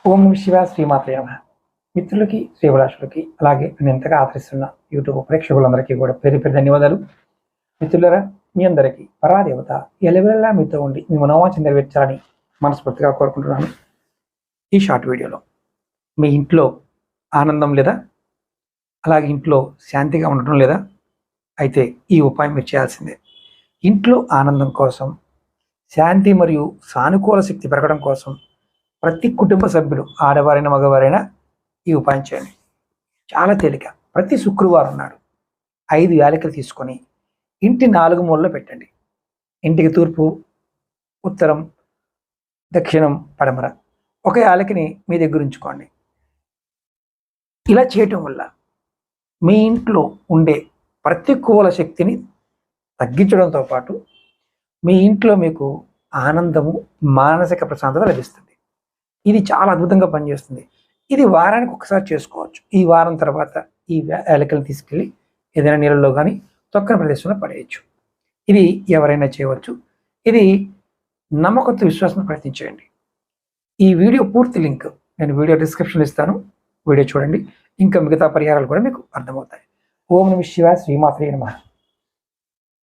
ఓం నమః శివాయ శ్రీమాత్రే నమః. మిత్రులకి, శ్రీభిలాషులకి, అలాగే నేను ఎంతగా ఆదరిస్తున్న యూట్యూబ్ ప్రేక్షకులందరికీ కూడా పేరు పేరు ధన్యవాదాలు. మిత్రులరా, మీ అందరికీ పరాదేవత ఎలవెల్లా మీతో ఉండి మీ మనోవాంఛ నెరవేర్చాలని మనస్ఫూర్తిగా కోరుకుంటున్నాను. ఈ షార్ట్ వీడియోలో మీ ఇంట్లో ఆనందం లేదా, అలాగే ఇంట్లో శాంతిగా ఉండటం లేదా, అయితే ఈ ఉపాయం మీరు చేయాల్సిందే. ఇంట్లో ఆనందం కోసం, శాంతి మరియు సానుకూల శక్తి పెరగడం కోసం ప్రతి కుటుంబ సభ్యులు, ఆడవారైనా మగవారైనా, ఈ ఉపాయం చేయండి. చాలా తేలిక. ప్రతి శుక్రవారం నాడు 5 యాలకులు తీసుకొని ఇంటి 4 మూలలో పెట్టండి. ఇంటికి తూర్పు, ఉత్తరం, దక్షిణం, పడమర ఒక యాలకిని మీ దగ్గర ఉంచుకోండి. ఇలా చేయటం వల్ల మీ ఇంట్లో ఉండే ప్రతికూల శక్తిని తగ్గించడంతో పాటు మీ ఇంట్లో మీకు ఆనందము, మానసిక ప్రశాంతత లభిస్తుంది. ఇది చాలా అద్భుతంగా పనిచేస్తుంది. ఇది వారానికి ఒకసారి చేసుకోవచ్చు. ఈ వారం తర్వాత ఈ యాలకులను తీసుకెళ్ళి ఏదైనా నీళ్ళలో కానీ తొక్కని ప్రదేశంలో పడేయచ్చు. ఇది ఎవరైనా చేయవచ్చు. ఇది నమ్మకంతో విశ్వాసం ప్రయత్నించేయండి. ఈ వీడియో పూర్తి లింక్ నేను వీడియో డిస్క్రిప్షన్లో ఇస్తాను. వీడియో చూడండి. ఇంకా మిగతా పరిహారాలు కూడా మీకు అర్థమవుతాయి. ఓం నమః శివాయ శ్రీమాత్రే నమః.